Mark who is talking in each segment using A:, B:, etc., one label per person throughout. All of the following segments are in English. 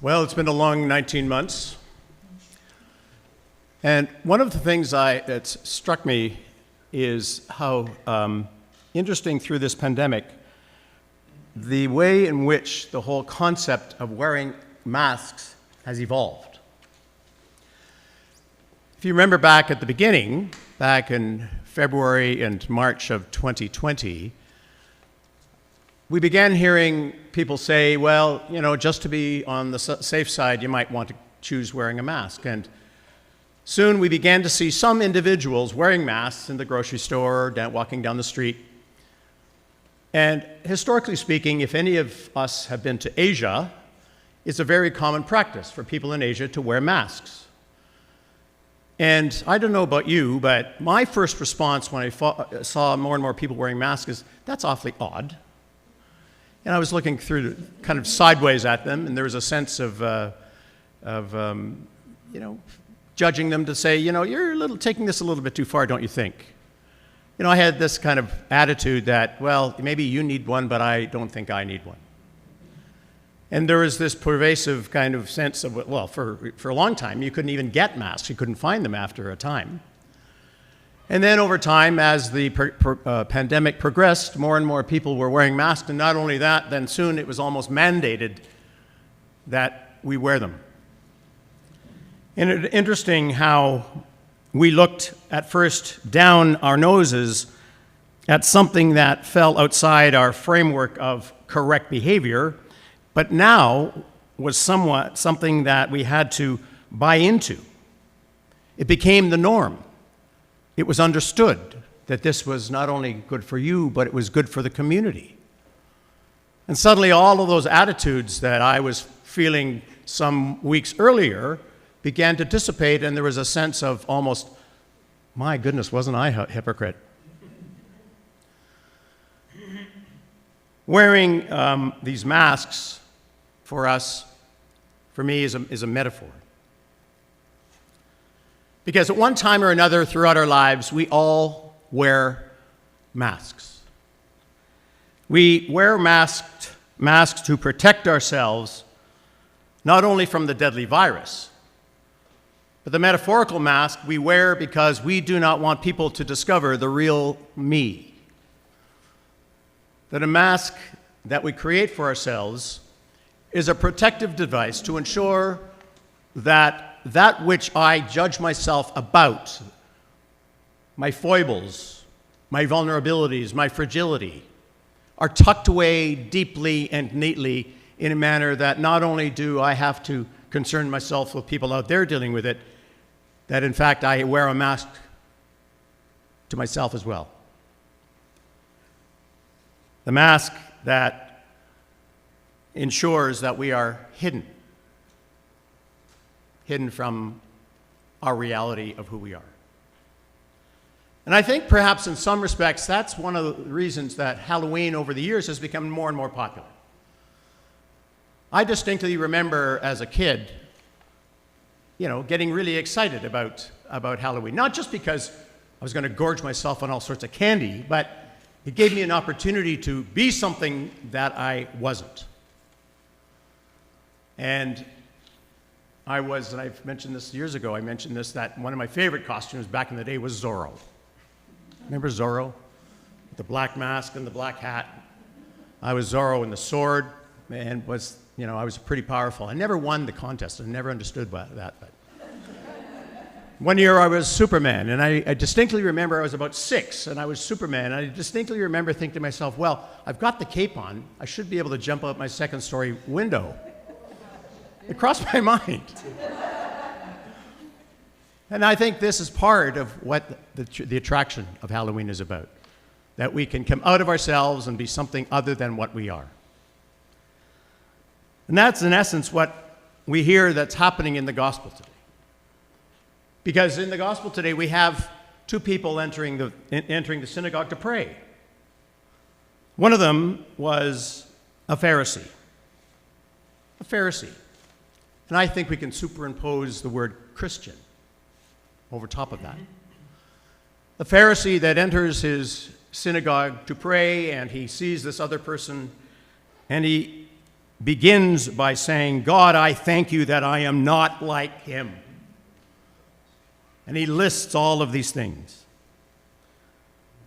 A: Well, it's been a long 19 months. And one of the things that's struck me is how interesting through this pandemic, the way in which the whole concept of wearing masks has evolved. If you remember back at the beginning, back in February and March of 2020, we began hearing people say, well, just to be on the safe side, you might want to choose wearing a mask. And soon we began to see some individuals wearing masks in the grocery store, walking down the street. And historically speaking, if any of us have been to Asia, it's a very common practice for people in Asia to wear masks. And I don't know about you, but my first response when I saw more and more people wearing masks is, that's awfully odd. And I was looking through kind of sideways at them, and there was a sense of judging them to say, you're taking this a little bit too far, don't you think? I had this kind of attitude that, well, maybe you need one, but I don't think I need one. And there was this pervasive kind of sense of, well, for a long time, you couldn't even get masks. You couldn't find them after a time. And then over time, as the pandemic progressed, more and more people were wearing masks. And not only that, then soon it was almost mandated that we wear them. And it's interesting how we looked at first down our noses at something that fell outside our framework of correct behavior, but now was somewhat something that we had to buy into. It became the norm. It was understood that this was not only good for you, but it was good for the community. And suddenly all of those attitudes that I was feeling some weeks earlier began to dissipate, and there was a sense of almost, my goodness, wasn't I a hypocrite? Wearing these masks for us, for me, is a metaphor. Because at one time or another throughout our lives, we all wear masks. We wear masks to protect ourselves, not only from the deadly virus, but the metaphorical mask we wear because we do not want people to discover the real me. That a mask that we create for ourselves is a protective device to ensure that which I judge myself about, my foibles, my vulnerabilities, my fragility, are tucked away deeply and neatly in a manner that not only do I have to concern myself with people out there dealing with it, that in fact I wear a mask to myself as well. The mask that ensures that we are hidden from our reality of who we are. And I think perhaps in some respects that's one of the reasons that Halloween over the years has become more and more popular. I distinctly remember as a kid, getting really excited about Halloween. Not just because I was going to gorge myself on all sorts of candy, but it gave me an opportunity to be something that I wasn't. And I've mentioned this years ago, that one of my favorite costumes back in the day was Zorro. Remember Zorro? The black mask and the black hat. I was Zorro and the sword, and I was pretty powerful. I never won the contest. I never understood that. But one year I was Superman, and I distinctly remember I was about 6, and I was Superman. And I distinctly remember thinking to myself, well, I've got the cape on. I should be able to jump out my second-story window. It crossed my mind. And I think this is part of what the attraction of Halloween is about, that we can come out of ourselves and be something other than what we are. And that's, in essence, what we hear that's happening in the gospel today. Because in the gospel today, we have two people entering the synagogue to pray. One of them was a Pharisee. A Pharisee. And I think we can superimpose the word Christian over top of that. A Pharisee that enters his synagogue to pray, and he sees this other person, and he begins by saying, God, I thank you that I am not like him. And he lists all of these things.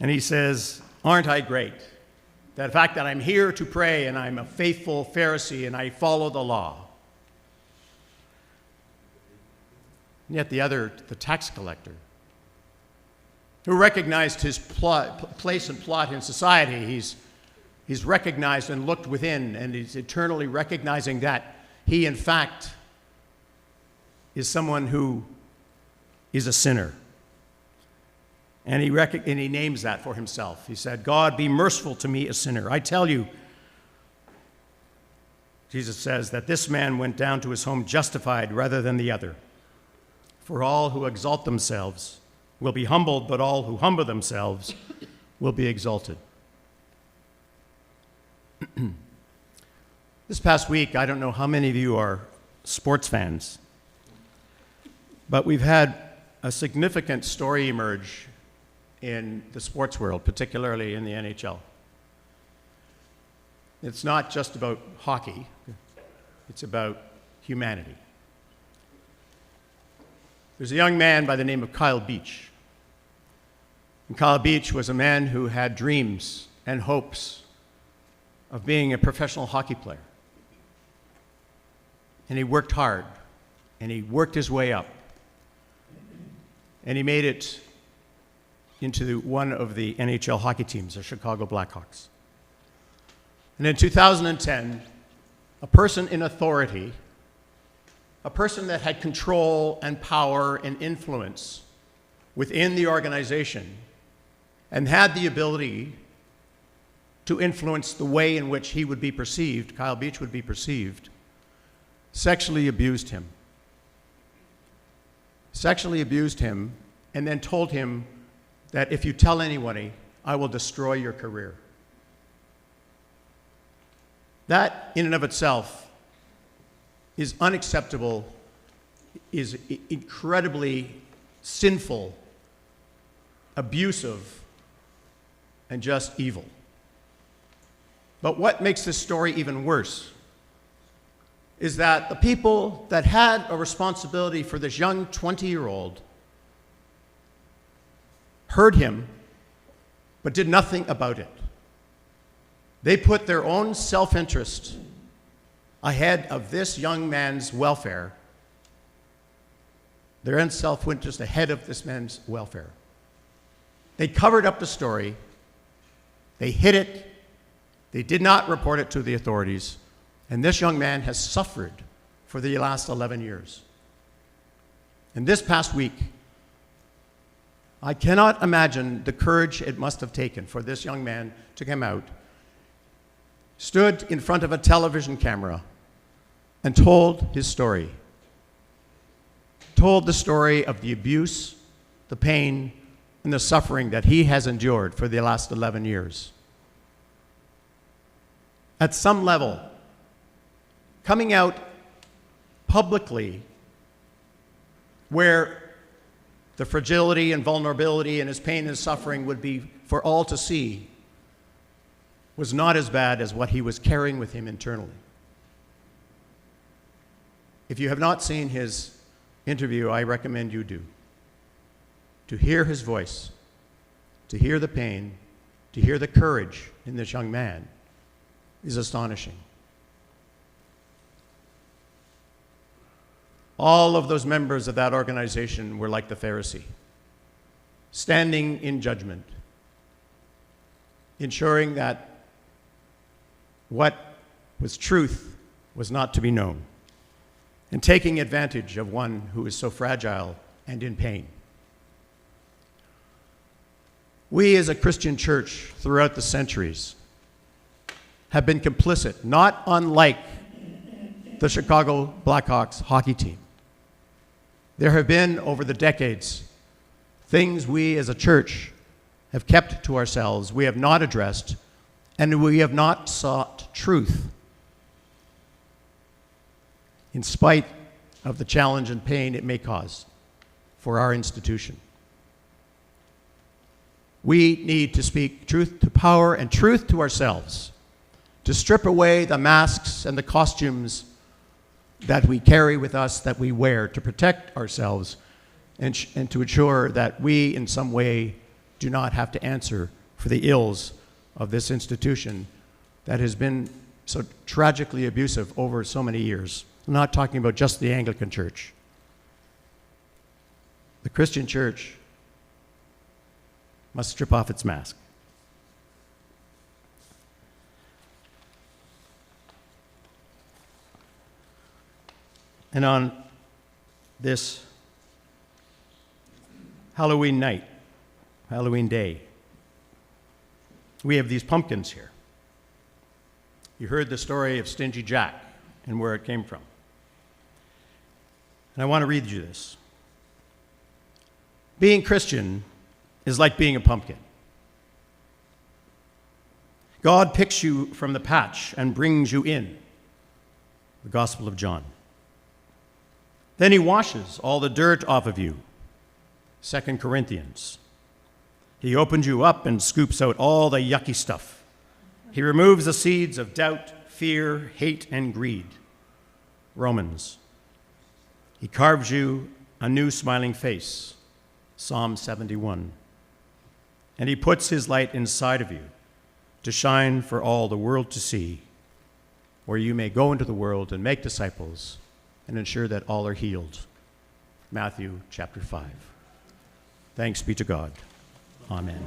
A: And he says, aren't I great? The fact that I'm here to pray and I'm a faithful Pharisee and I follow the law. And yet the tax collector, who recognized his place and plot in society, he's recognized and looked within, and he's eternally recognizing that he, in fact, is someone who is a sinner. And he names that for himself. He said, God, be merciful to me, a sinner. I tell you, Jesus says, that this man went down to his home justified rather than the other. For all who exalt themselves will be humbled, but all who humble themselves will be exalted. This past week, I don't know how many of you are sports fans, but we've had a significant story emerge in the sports world, particularly in the NHL. It's not just about hockey, it's about humanity. There's a young man by the name of Kyle Beach. And Kyle Beach was a man who had dreams and hopes of being a professional hockey player. And he worked hard, and he worked his way up. And he made it into one of the NHL hockey teams, the Chicago Blackhawks. And in 2010, a person in authority, a person that had control and power and influence within the organization and had the ability to influence the way in which he would be perceived, Kyle Beach would be perceived, sexually abused him. Sexually abused him and then told him that if you tell anybody, I will destroy your career. That in and of itself is unacceptable, is incredibly sinful, abusive, and just evil. But what makes this story even worse is that the people that had a responsibility for this young 20-year-old heard him, but did nothing about it. They put their own self-interest ahead of this young man's welfare, their own self-interest ahead of this man's welfare. They covered up the story, they hid it, they did not report it to the authorities, and this young man has suffered for the last 11 years. And this past week, I cannot imagine the courage it must have taken for this young man to come out, stood in front of a television camera, and told his story. Told the story of the abuse, the pain, and the suffering that he has endured for the last 11 years. At some level, coming out publicly where the fragility and vulnerability and his pain and suffering would be for all to see was not as bad as what he was carrying with him internally. If you have not seen his interview, I recommend you do. To hear his voice, to hear the pain, to hear the courage in this young man is astonishing. All of those members of that organization were like the Pharisee, standing in judgment, ensuring that what was truth was not to be known, and taking advantage of one who is so fragile and in pain. We as a Christian church throughout the centuries have been complicit, not unlike the Chicago Blackhawks hockey team. There have been, over the decades, things we as a church have kept to ourselves, we have not addressed, and we have not sought truth in spite of the challenge and pain it may cause for our institution. We need to speak truth to power and truth to ourselves to strip away the masks and the costumes that we carry with us, that we wear, to protect ourselves and to ensure that we in some way do not have to answer for the ills of this institution that has been so tragically abusive over so many years. I'm not talking about just the Anglican Church. The Christian Church must strip off its mask. And on this Halloween night, Halloween day, we have these pumpkins here. You heard the story of Stingy Jack and where it came from. And I want to read you this. Being Christian is like being a pumpkin. God picks you from the patch and brings you in. The Gospel of John. Then he washes all the dirt off of you. 2 Corinthians. He opens you up and scoops out all the yucky stuff. He removes the seeds of doubt, fear, hate, and greed. Romans. He carves you a new smiling face. Psalm 71. And he puts his light inside of you to shine for all the world to see, where you may go into the world and make disciples and ensure that all are healed. Matthew chapter 5. Thanks be to God. Amen.